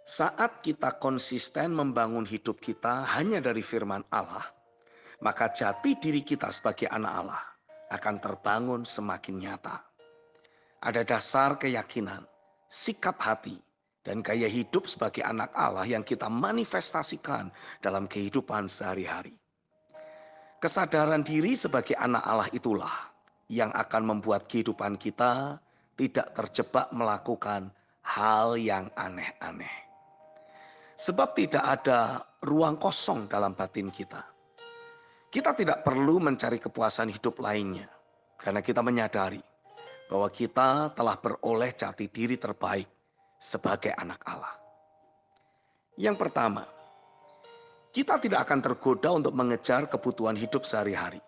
Saat kita konsisten membangun hidup kita hanya dari firman Allah, maka jati diri kita sebagai anak Allah akan terbangun semakin nyata. Ada dasar keyakinan, sikap hati, dan gaya hidup sebagai anak Allah yang kita manifestasikan dalam kehidupan sehari-hari. Kesadaran diri sebagai anak Allah itulah yang akan membuat kehidupan kita tidak terjebak melakukan hal yang aneh-aneh. Sebab tidak ada ruang kosong dalam batin kita. Kita tidak perlu mencari kepuasan hidup lainnya. Karena kita menyadari bahwa kita telah beroleh jati diri terbaik sebagai anak Allah. Yang pertama, kita tidak akan tergoda untuk mengejar kebutuhan hidup sehari-hari.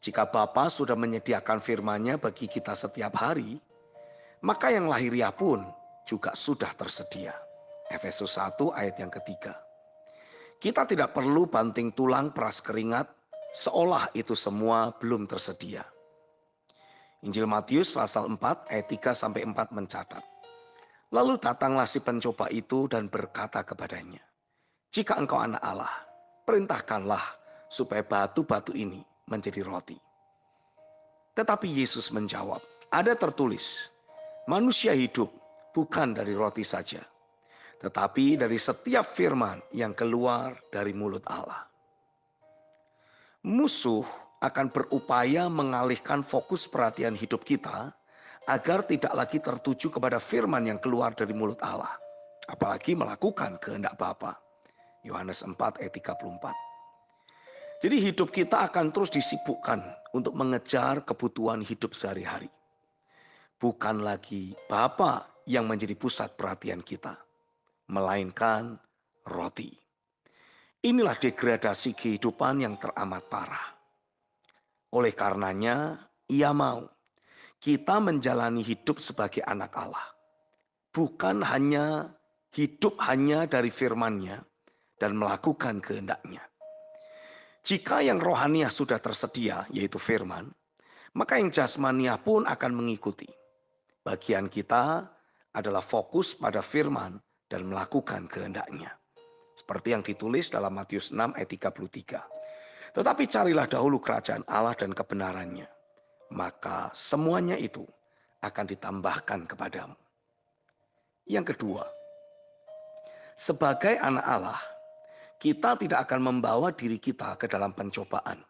Jika Bapa sudah menyediakan firman-Nya bagi kita setiap hari, maka yang lahiriah pun juga sudah tersedia. Efesus 1 ayat yang ketiga. Kita tidak perlu banting tulang peras keringat seolah itu semua belum tersedia. Injil Matius pasal 4 ayat 3 sampai 4 mencatat. Lalu datanglah si pencoba itu dan berkata kepadanya, "Jika engkau anak Allah, perintahkanlah supaya batu-batu ini menjadi roti." Tetapi Yesus menjawab, "Ada tertulis, manusia hidup bukan dari roti saja, tetapi dari setiap firman yang keluar dari mulut Allah." Musuh akan berupaya mengalihkan fokus perhatian hidup kita agar tidak lagi tertuju kepada firman yang keluar dari mulut Allah, apalagi melakukan kehendak Bapa. Yohanes 4 ayat 34. Jadi hidup kita akan terus disibukkan untuk mengejar kebutuhan hidup sehari-hari. Bukan lagi Bapa yang menjadi pusat perhatian kita, melainkan roti. Inilah degradasi kehidupan yang teramat parah. Oleh karenanya, Ia mau kita menjalani hidup sebagai anak Allah. Bukan hanya hidup hanya dari firman-Nya dan melakukan kehendak-Nya. Jika yang rohaniah sudah tersedia, yaitu firman, maka yang jasmaniah pun akan mengikuti. Bagian kita adalah fokus pada firman dan melakukan kehendak-Nya. Seperti yang ditulis dalam Matius 6 ayat 33. Tetapi carilah dahulu kerajaan Allah dan kebenaran-Nya, maka semuanya itu akan ditambahkan kepadamu. Yang kedua, sebagai anak Allah, kita tidak akan membawa diri kita ke dalam pencobaan.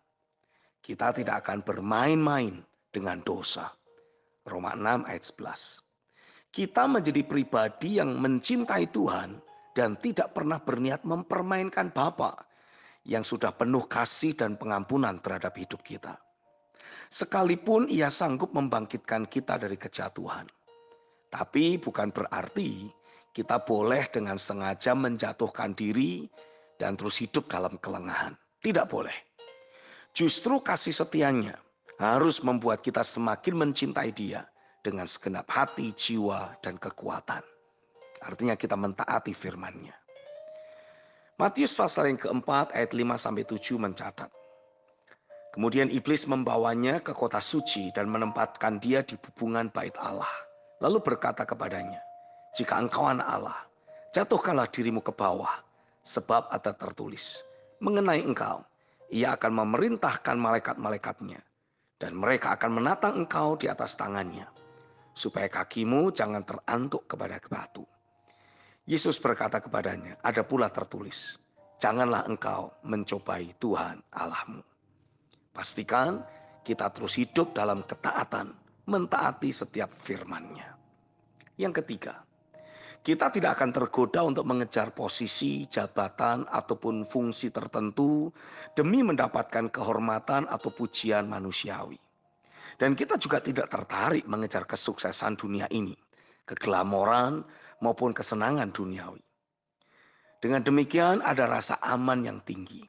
Kita tidak akan bermain-main dengan dosa. Roma 6 ayat 11. Kita menjadi pribadi yang mencintai Tuhan dan tidak pernah berniat mempermainkan Bapa yang sudah penuh kasih dan pengampunan terhadap hidup kita. Sekalipun Ia sanggup membangkitkan kita dari kejatuhan. Tapi bukan berarti kita boleh dengan sengaja menjatuhkan diri dan terus hidup dalam kelengahan. Tidak boleh. Justru kasih setianya harus membuat kita semakin mencintai Dia dengan segenap hati, jiwa, dan kekuatan. Artinya kita mentaati firman-Nya. Matius pasal yang keempat ayat 5-7 mencatat. Kemudian iblis membawanya ke kota suci dan menempatkan dia di bubungan bait Allah. Lalu berkata kepadanya, "Jika engkau anak Allah, jatuhkanlah dirimu ke bawah, sebab ada tertulis, mengenai engkau, Ia akan memerintahkan malaikat-malaikatnya, dan mereka akan menatang engkau di atas tangannya, supaya kakimu jangan terantuk kepada batu." Yesus berkata kepadanya, "Ada pula tertulis, janganlah engkau mencobai Tuhan Allahmu." Pastikan kita terus hidup dalam ketaatan, mentaati setiap firman-Nya. Yang ketiga, kita tidak akan tergoda untuk mengejar posisi, jabatan, ataupun fungsi tertentu demi mendapatkan kehormatan atau pujian manusiawi. Dan kita juga tidak tertarik mengejar kesuksesan dunia ini, keglamoran maupun kesenangan duniawi. Dengan demikian ada rasa aman yang tinggi.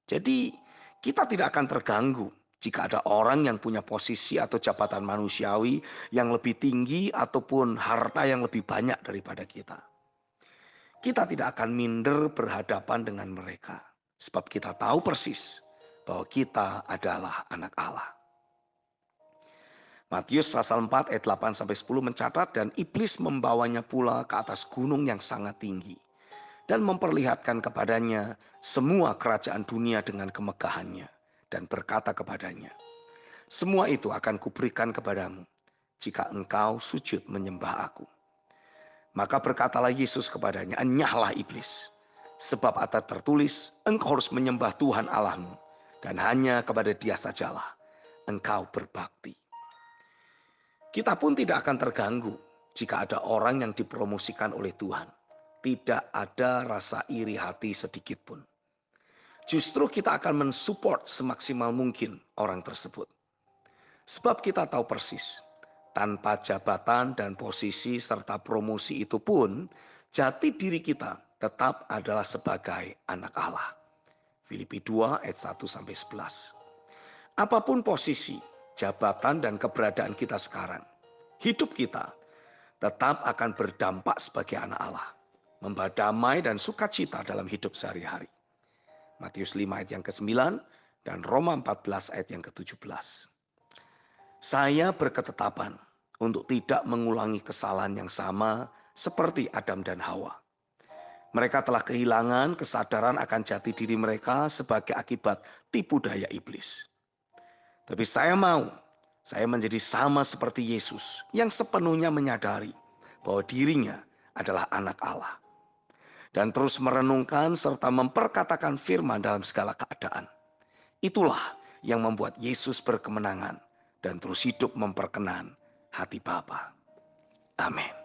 Jadi kita tidak akan terganggu jika ada orang yang punya posisi atau jabatan manusiawi yang lebih tinggi ataupun harta yang lebih banyak daripada kita. Kita tidak akan minder berhadapan dengan mereka. Sebab kita tahu persis bahwa kita adalah anak Allah. Matius pasal 4 ayat 8-10 mencatat, dan iblis membawanya pula ke atas gunung yang sangat tinggi dan memperlihatkan kepadanya semua kerajaan dunia dengan kemegahannya, dan berkata kepadanya, semua itu akan kuberikan kepadamu jika engkau sujud menyembah aku. Maka berkatalah Yesus kepadanya, enyahlah iblis, sebab ada tertulis, engkau harus menyembah Tuhan Allahmu, dan hanya kepada Dia sajalah engkau berbakti. Kita pun tidak akan terganggu jika ada orang yang dipromosikan oleh Tuhan. Tidak ada rasa iri hati sedikit pun. Justru kita akan mensupport semaksimal mungkin orang tersebut. Sebab kita tahu persis, tanpa jabatan dan posisi serta promosi itu pun, jati diri kita tetap adalah sebagai anak Allah. Filipi 2 ayat 1-11. Apapun posisi, jabatan dan keberadaan kita sekarang, hidup kita tetap akan berdampak sebagai anak Allah, membawa damai dan sukacita dalam hidup sehari-hari. Matius 5 ayat yang ke-9 dan Roma 14 ayat yang ke-17. Saya berketetapan untuk tidak mengulangi kesalahan yang sama seperti Adam dan Hawa. Mereka telah kehilangan kesadaran akan jati diri mereka sebagai akibat tipu daya iblis. Tapi saya menjadi sama seperti Yesus yang sepenuhnya menyadari bahwa dirinya adalah anak Allah. Dan terus merenungkan serta memperkatakan firman dalam segala keadaan. Itulah yang membuat Yesus berkemenangan dan terus hidup memperkenan hati Bapa. Amin.